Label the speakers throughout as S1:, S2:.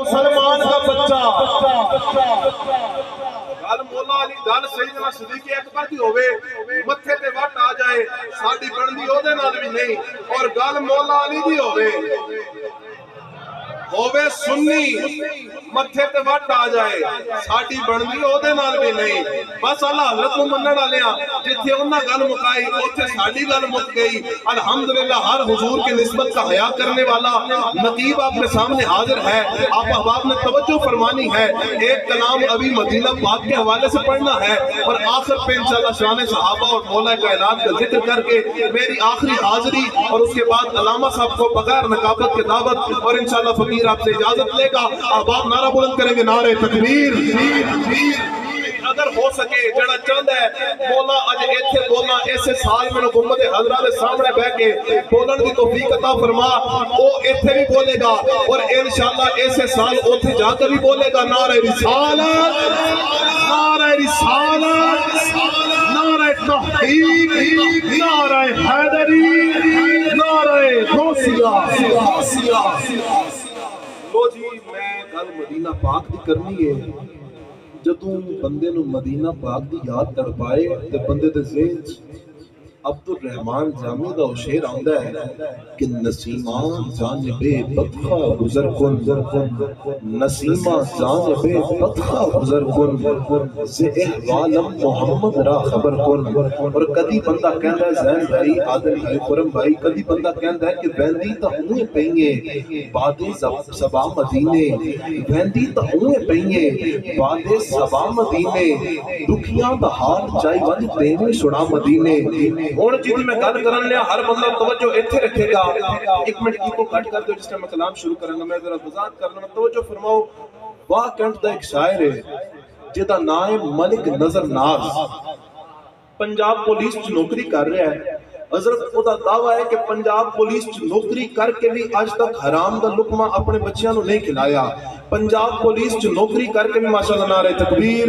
S1: مسلمان کا بچہ گل مولا علی گل سیدنا صدیق اکبر دی ہوے متھے تے وٹ آ جائے ساڈی بندی او دے نال بھی نہیں اور گل مولا علی دی ہوے سنی متھے تے وٹ آ جائے ساڈی بندی او دے نال بھی نہیں بس اللہ حضرت نو منن والیاں جتھے انہاں گل مکائی اوتھے ساڈی گل مک گئی الحمدللہ ہر حضور کی نسبت کا حیا کرنے والا نقیب آپ کے سامنے حاضر ہے آپ احباب نے توجہ فرمانی ہے ایک کلام ابھی مدینہ پاک کے حوالے سے پڑھنا ہے اور آخر پہ انشاءاللہ شان صحابہ اور مولا کائنات کا ذکر کر کے میری آخری حاضری اور اس کے بعد علامہ صاحب کو بغیر نقابت کے دعوت اور انشاءاللہ فقیر آپ سے اجازت لے گا احباب نعرہ بلند کریں گے نعرہ تکبیر اگر ہو سکے جڑا چاہتا ہے مولا اج ایتھے بولنا ایسے سال میں گنبد حضرہ دے سامنے بیٹھ کے بولن دی توفیق عطا فرما او ایتھے بھی بولے گا اور انشاءاللہ ایسے سال اوتھے جا کر بھی بولے گا نعرہ رسالت نعرہ رسالت نعرہ تحقیق نعرہ حیدری نعرہ غوثیہ لو جی میں گل مدینہ پاک دی کرنی ہے جدوں بندے نو مدینہ پاک دی یاد تڑپائے تے بندے دے ذہن عبد الرحمن جامی دا شعر آندا ہے کہ نسیماں جانب بدخواہ گزر کن نسیماں جانب بدخواہ گزر کن سے احوالم محمد را خبر کن اور کدی بندہ کہندا ہے زین بھائی عادل بھائی خرم بھائی کدی بندہ کہندا ہے کہ ویندی تا ہوئے پئیے باد صبا مدینے ویندی تا ہوئے پئیے باد صبا مدینے دکھیاں دا حال چاہی ونج دیوے چھڑا مدینے اور جدی میں گل کرن لیا ہر بندہ توجہ ایتھے رکھے گا ایک منٹ کی کو کٹ کر دو جس میں کلام شروع کروں گا میں ذرا وضاحت کرنا توجہ فرماؤ واہ کنٹ دا ایک شاعر ہے جدا نائب ملک نظر ناز پنجاب پولیس چ نوکری کر رہا ہے حضرت خدا دعویٰ ہے کہ پنجاب پولیس نوکری کر کے بھی آج تک حرام دا لقمہ اپنے بچیاں نو نہیں کھلایا پنجاب پولیس نوکری کر کے بھی ماشاءاللہ نعرہ تکبیر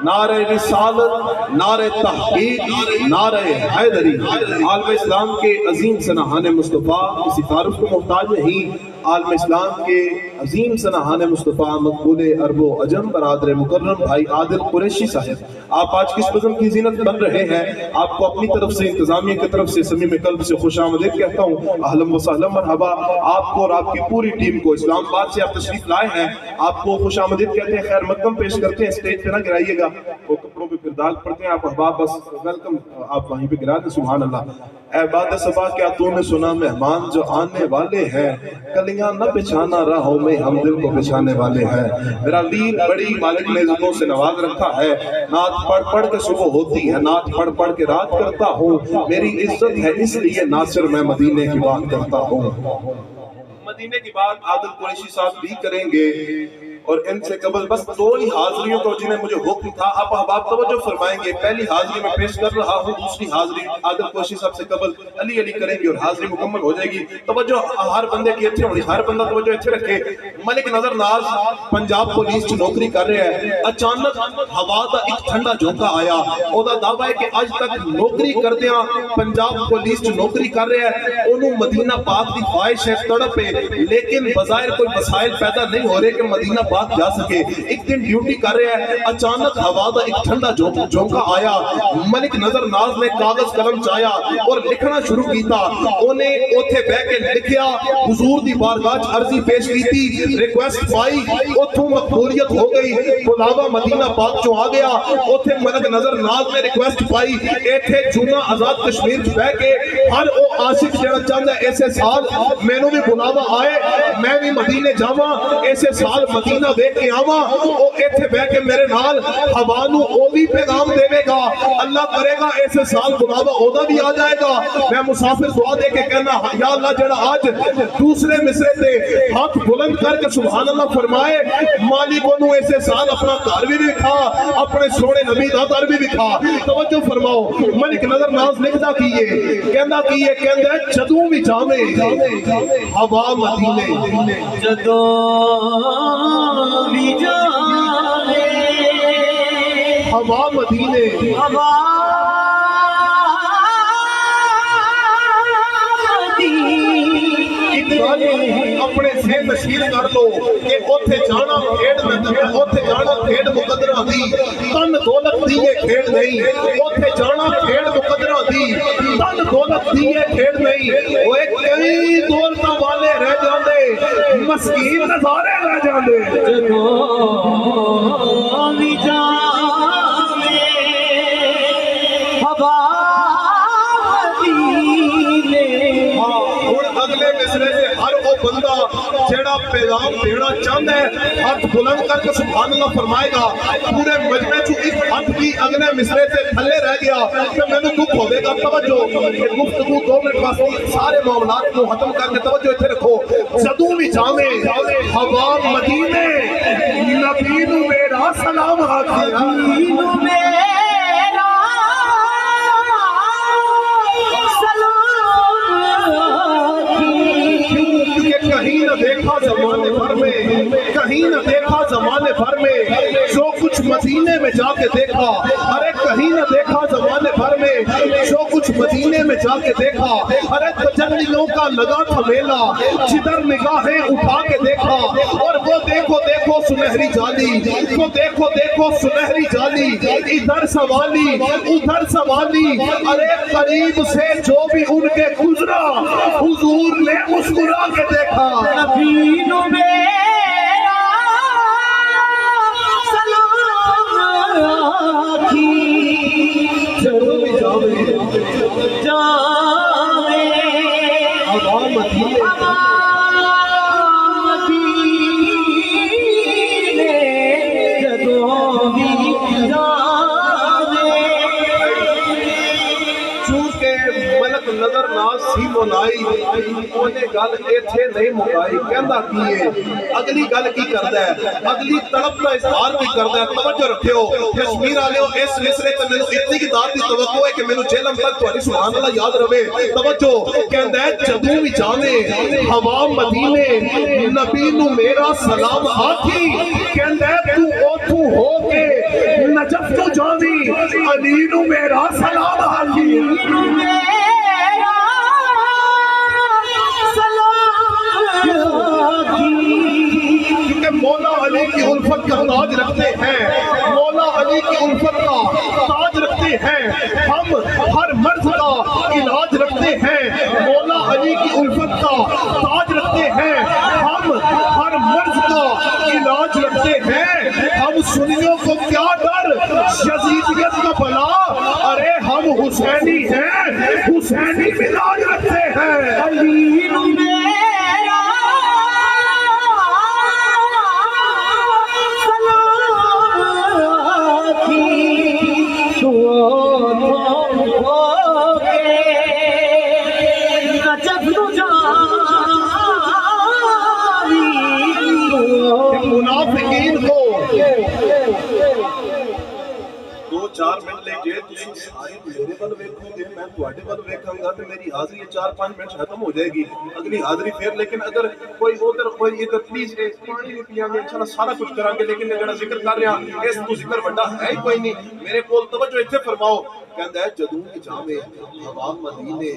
S1: نعرہ رسالت نعرہ تحقیق نعرہ حیدری عالم اسلام کے عظیم سنہان مصطفیٰ کسی تعارف کو محتاج نہیں عالم اسلام کے عظیم سنہان مصطفیٰ مقبول عرب و عجم برادر مکرم بھائی عادل قریشی صاحب آپ آج کس قسم کی زینت بن رہے ہیں آپ کو اپنی طرف سے انتظامیہ کی طرف سے صمیم قلب سے خوش آمدید کہتا ہوں اہلا و سہلا مرحبا آپ کو اور آپ کی پوری ٹیم کو اسلام آباد سے آپ تشریف لائے ہیں آپ کو خوش آمدید کہتے ہیں خیر مقدم پیش کرتے ہیں اسٹیج پہ نہ گرائیے گا وہ کپڑوں پہ پھر داغ پڑتے ہیں آپ احباب بس ویلکم آپ وہیں پہ گرا دیں سبحان اللہ اے باد صبا کیا تو نے سنا مہمان جو آنے والے ہیں کلیاں نہ بچھانا راہوں میں ہم دل کو بچھانے والے ہیں میرا ویر بڑی مالک نے عزتوں سے نواز رکھا ہے نعت پڑھ پڑھ کے صبح ہوتی ہے نعت پڑھ پڑھ کے رات کرتا ہوں میری عزت ہے اس لیے ناصر میں مدینے کی بات کرتا ہوں مدینے کی بات عادل قریشی صاحب بھی کریں گے اور ان سے قبل بس دو ہی حاضریوں کو جنہیں مجھے حکم تھا آپ احباب توجہ فرمائیں گے پہلی حاضری میں پیش کر رہا ہوں دوسری حاضری عادل قریشی صاحب سے قبل علی علی کریں گے اور حاضری مکمل ہو جائے گی توجہ ہر بندے کی اچھے ہونی ہر بندہ توجہ اچھے رکھے ملک نظر ناز پنجاب پولیس کی نوکری کر رہے ہیں اچانک ہوا دا ایک ٹھنڈا جھونکا آیا او دا دعویٰ ہے کہ آج تک نوکری کردیاں پنجاب پولیس کی نوکری کر رہے ہیں انہوں مدینہ پاک دی خواہش ہے تڑپ ہے لیکن بظاہر کوئی مسائل پیدا نہیں ہو رہے کہ مدینہ پاک جا سکے ایک دن ڈیوٹی کر رہے ہیں اچانک ہوا دا ایک ٹھنڈا جھونکا آیا ملک نظر ناز نے کاغذ قلم چایا اور لکھنا شروع کیتا انہیں اوتھے بہ کے لکھیا حضور دی بارگاہ عرضی پیش کی تھی ریکویسٹ پائی اوتھوں مقبولیت ہو گئی بلاوا مدینہ پاک جو آ گیا اوتھے ملک نظر ناز نے ریکویسٹ پائی ایتھے جونا آزاد کشمیر بہ کے ہر او عاشق جڑا چاہندا ہے ایسے سال مینوں بھی بلاوا آئے میں بھی مدینے جاواں ایسے سال مدینہ دیکھ کے آواں او ایتھے بہ کے میرے نال ہوا نو او بھی پیغام دے گا اللہ کرے گا ایسے سال بلاوا اودا بھی آ جائے گا میں مسافر دعا دے کے کہنا یا اللہ جڑا آج دوسرے مصرے تے ہاتھ بلند کر کے سبحان اللہ فرمائے مالکوں نو ایسے سال اپنا گھر بھی دکھا اپنے سونے نبی دا در بھی دکھا توجہ فرماؤ ملک نظر ناز لکھدا کیے کہندا جدوں بھی جاوے ہوا مدینے
S2: جدوں بھی جاوے
S1: ہوا مدینے
S2: ہوا
S1: اپنے ذہن تشہیر کر لو کہ اوتھے جانا کھیڈ مقدرہ دی تن دولت دی یہ کھیڈ نہیں اوتھے جانا کھیڈ مقدرہ دی تن دولت دی یہ کھیڈ نہیں اوے کئی دولتاں والے رہ جاندے مسکین نظارے رہ جاندے
S2: جدوں بھی جاوے ہوا مدینے
S1: ہن اگلے مصرے سے ہر وہ بندہ جیڑا پیغام دینا چاہتا ہے ہاتھ بلند کر کے سبحان اللہ فرمائے گا پورے مجمع چ ایک ہاتھ بھی اگلے مصرے سے تھلے رہ گیا تو مینوں دکھ ہوے گا توجہ کہ گفتگو 2 منٹ واسطے سارے معاملات کو ختم کر کے توجہ ایتھے رکھو جدوں بھی جاویں ہوا مدینے نبی نو میرا سلام آکھیا
S2: نبی میرا
S1: کہیں نہ دیکھا زمانے بھر میں کہیں نہ دیکھا زمانے بھر میں جو کچھ مدینے میں جا کے دیکھا ارے کہیں نہ دیکھا زمانے بھر میں جو کچھ مدینے میں جا کے دیکھا ارے تجلیوں کا لگا تھا میلہ جدھر نگاہیں اٹھا کے دیکھا اور وہ دیکھو دیکھو سنہری جالی وہ دیکھو دیکھو سنہری جالی ادھر سوالی ادھر سوالی ارے قریب سے جو بھی ان کے گزرا حضور نے مسکرا کے دیکھا
S2: نبی نو میرا سلام آکھی
S1: جدوں بھی جاوے ہوا مدینے
S2: جدوں بھی جاوے
S1: چونکہ ملک نظر ناز سی مولائی انہیں گل ایتھے نہیں مکائی کہندا کی ہے اگلی گل کی کردا ہے اگلی تڑپ کا اظہار کی کردا ہے توجہ رکھیو کشمیر والےو اس مصرے تے مینوں اتنی کی ذات دی توقع ہے کہ مینوں جہلم تک تہاڈی سبحان اللہ یاد رہے توجہ کہندا ہے جدوں بھی جاویں ہوا مدینے نبی نو میرا سلام آکھی کہندا ہے تو اوتھوں ہو کے نجف تو جاویں علی نو میرا سلام آکھی کیونکہ مولا علی کی الفت کا تاج رکھتے ہیں مولا علی کی الفت کا تاج رکھتے ہیں ہم ہر مرض کا علاج رکھتے ہیں مولا علی کی الفت کا تاج رکھتے ہیں ہم ہر مرض کا علاج رکھتے ہیں ہم سنیوں کو کیا ڈر یزیدیت کا بلا ارے ہم حسینی ہیں حسینی مزاج رکھتے ہیں
S2: علی نو میرا سلام آکھی تو ہو کے نجف نو جاوی
S1: منافقین کو 2-4 منٹ لے کے تسی سارے میرے ول ویکھو گے میں تواڈے ول ویکھاں گا تے میری حاضری 4-5 منٹ ختم ہو جائے گی اگلی حاضری پھر لیکن اگر کوئی ادھر کوئی ادھر پلیز پانی نہیں پیاں گے انشاءاللہ سارا کچھ کران گے لیکن میں جڑا ذکر کر رہا اس تو ذکر بڑا ہے ہی کوئی نہیں میرے کول توجہ ایتھے فرماؤ کہندا ہے جدوں بھی جاویں ہوا مدینے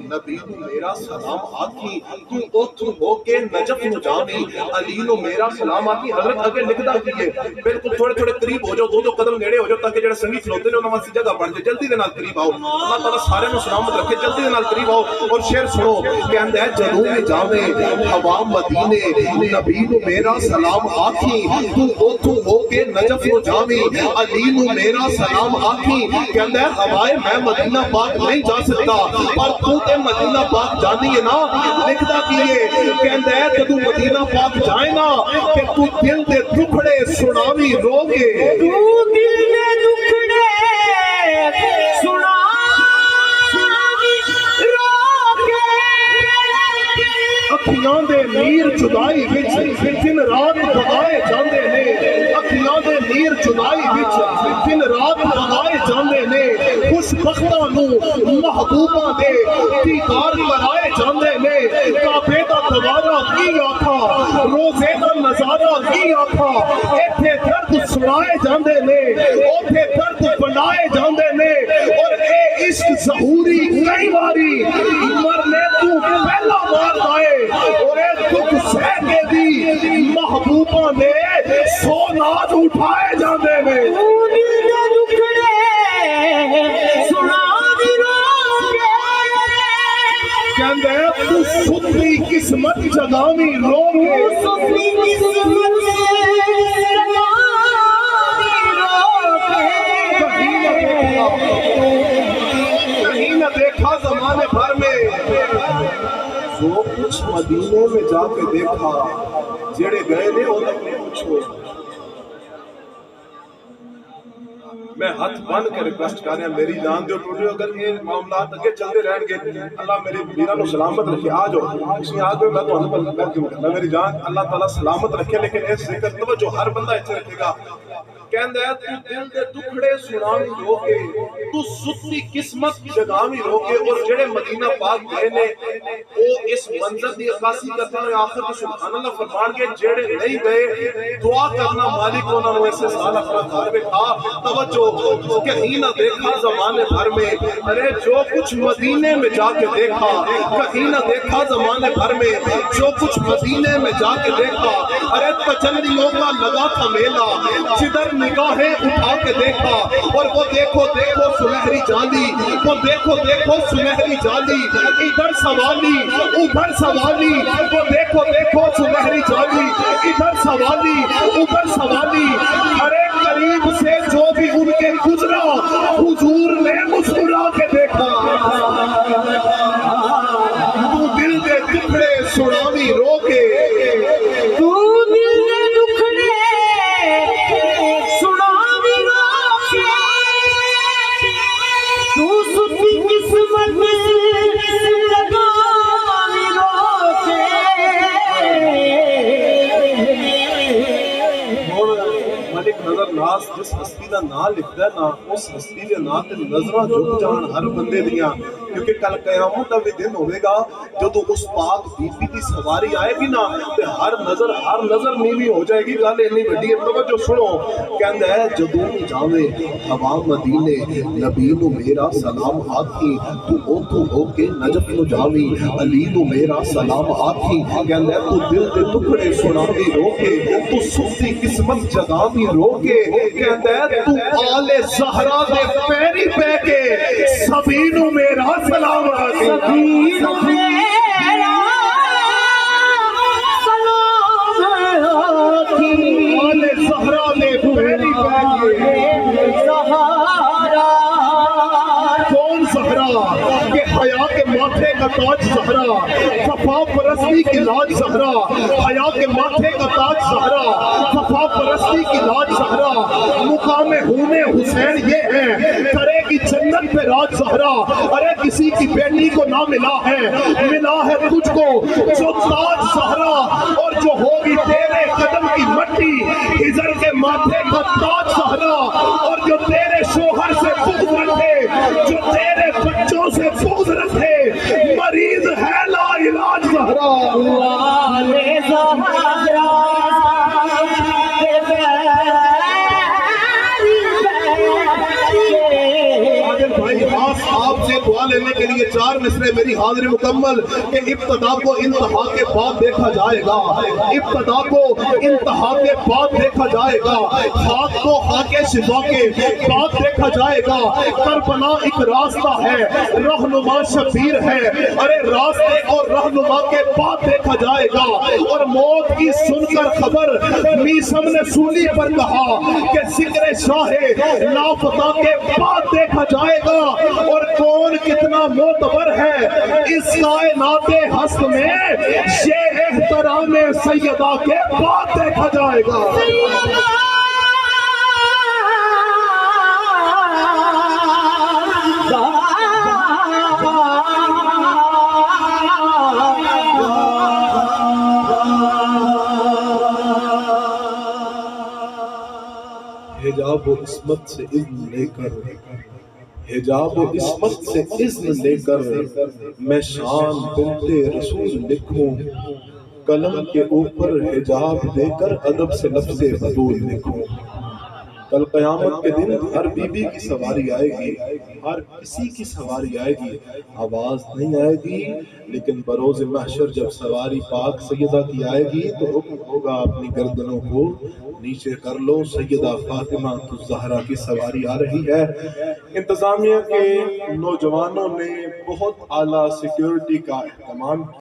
S1: نبی نو میرا سلام آکھی تو اوتھوں ہو کے نجف نو جاویں علی نو میرا سلام آکھی حضرت آگے لکھدا کی ہے بالکل تھوڑے تھوڑے قریب ہو جاؤ 2 قدم نیڑے ہو جاؤ تاکہ جڑا سنگی کھلوتے نے انہاں واسطے جگہ بن جائے جلدی دے نال قریب آؤ اللہ تعالیٰ سارے نو سلامت رکھے جلدی دے نال قریب آؤ اور شعر سنو کہندا ہے جدوں بھی جاویں ہوا مدینے نبی نو میرا سلام آکھی تو اوتھوں ہو کے نجف نو جاویں علی نو میرا سلام آکھی کہندا ہے ہوائے میں مدینہ پاک نہیں جا سکتا پر تو تے مدینہ پاک جانی ہے نا لکھدا کی ہے کہندا ہے جدوں مدینہ پاک جائے نا کہ تو دل دے ٹکڑے سناوی رو کے
S2: تو دل دے ٹکڑے سناوی رو کے
S1: اکھیاں دے نیر جدائی وچ دن رات بغائے جاندے نے اکھیاں دے نیر جدائی وچ دن رات بغائے جاندے نے خوش بختاں نو محبوباں دے دیدار کرائے جاندے نے کعبے دا دوارا کی آکھا روزے دا نظارہ کی آکھا ایتھے درد سنائے جاندے نے اوتھے درد بنائے جاندے نے اور اے عشق ظہوری کئی باری مرنے تو پہلا مار آئے اور اے دکھ سہ کے دی دکھاں دے سو نات اٹھائے جاندے نے
S2: دل دے دکھڑے سنا دی رو کے
S1: کہندے تو ستری قسمت جگامی رو کے
S2: ستری قسمت
S1: کہیں نہ دیکھا زمانے بھر میں جو کچھ مدینے میں جا کے دیکھا جڑے گئے نے انہوں نے پوچھو میں ہاتھ بند کے ریکویسٹ کر رہا میری جان دیو ٹوٹے اگر یہ معاملات اگے چلتے رہن گے اللہ میری میرا نو سلامت رکھے آ جاؤ اسی آ گئے میں تو انہوں پر کر کیوں کرنا میری جان اللہ تعالیٰ سلامت رکھے لیکن اس ذکر توجہ ہر بندہ ایسے رکھے گا کہندہ ہے تو دل دے دکھڑے سنامی رو کے تو ستی قسمت جگامی رو کے اور جڑے مدینہ پاک گئے نے وہ اس منظر دی عکاسی کرتے ہیں آخر تو سبحان اللہ فرمان کے جڑے نہیں گئے دعا کرنا مالک انہوں نے ایسے سال اپنا گھر میں کھا توجہ کہیں نہ دیکھا زمانے بھر میں ارے جو کچھ مدینے میں جا کے دیکھا کہیں نہ دیکھا زمانے بھر میں جو کچھ مدینے میں جا کے دیکھا ارے تجلیوں کا لگا تھا میلہ جدھر نگاہیں اٹھا کے دیکھا اور وہ دیکھو دیکھو سنہری جالی وہ دیکھو دیکھو سنہری جالی ادھر سوالی ادھر سوالی وہ دیکھو دیکھو سنہری جالی ادھر سوالی ادھر سوالی ارے قریب سے جو بھی ان کے گزرا حضور نے مسکرا کے دیکھا تو دل دے دکھڑے سنامی رو کے
S2: تو دل دے دکھڑے سنامی رو کے تو ستی قسمت جگامی رو کے
S1: ملک نظر ناز جس ہستی دا نام لکھتا ہے نا اس ہستی دے نام تے نظراں جھک جان ہر بندے دیاں کیونکہ کل قیامت دا بھی دن ہوے گا جدوں اس پاک بی بی دی سواری آئے گی نا تے ہر نظر نیوی ہو جائے گی گل اینی وڈی ہے توجہ سنو کہندا ہے جدوں جاوے ہوا مدینے نبی نو میرا سلام آکھی تو اوتھوں ہو کے نجف نو جاوی علی نو میرا سلام آکھی کہندا ہے تو دل دے ٹکڑے سناوی رو کے تو ستی قسمت جگاوی رو کے کہندا ہے تو آل زہرا دے پیری پہ کے سبھی نو میرا سلام آکھی
S2: سبھی نو میرا سلام آکھی
S1: آل زہرا دے پیری پہ کے
S2: زہرا
S1: کون زہرا کہ حیا کے ماتھے کا تاج زہرا صفا پرستی کی لاج زہرا حیا کے ماتھے کا تاج زہرا صفا پرستی کی لاج زہرا مقام ہونے حسین یہ ہے کرے گی جنت پہ راج زہرا ارے کسی کی بیٹی کو نہ ملا ہے تجھ کو جو تاج زہرا اور جو ہوگی تیرے قدم کی مٹی ہجر کے ماتھے کا تاج زہرا اور جو تیرے شوہر سے بغض رکھے جو تیرے بچوں سے بغض رکھے مریض ہے لا علاج زہرا
S2: والے زہرا
S1: آپ سے دعا لینے کے لیے 4 مصرے میری حاضری مکمل کہ ابتدا کو انتہا کے بعد دیکھا جائے گا ابتدا کو انتہا کے بعد دیکھا جائے گا خاک کو خاک شفا کے بعد دیکھا جائے گا کربلا ایک راستہ ہے رہنما شبیر ہے ارے راستے اور رہنما کے بعد دیکھا جائے گا اور موت کی سن کر خبر میسم نے سولی پر کہا کہ ذکر شاہ لافتہ کے بعد دیکھا جائے گا اور کون کتنا معتبر ہے اس کائنات ہست میں یہ احترام سیدہ کے بعد دیکھا جائے گا حجاب و عصمت سے اذن لے کر حجاب و عصمت سے اذن لے کر میں شان بنت رسول لکھوں قلم کے اوپر حجاب دے کر ادب سے لفظ حضور لکھوں کل قیامت کے دن ہر بی بی کی سواری آئے گی، ہر کسی کی سواری آئے گی، آواز نہیں آئے گی، لیکن بروز محشر جب سواری پاک سیدہ کی آئے گی تو حکم ہوگا اپنی گردنوں کو نیچے کر لو، سیدہ فاطمہ الزہرا کی سواری آ رہی ہے۔ انتظامیہ کے نوجوانوں نے بہت اعلیٰ سیکیورٹی کا اہتمام کیا۔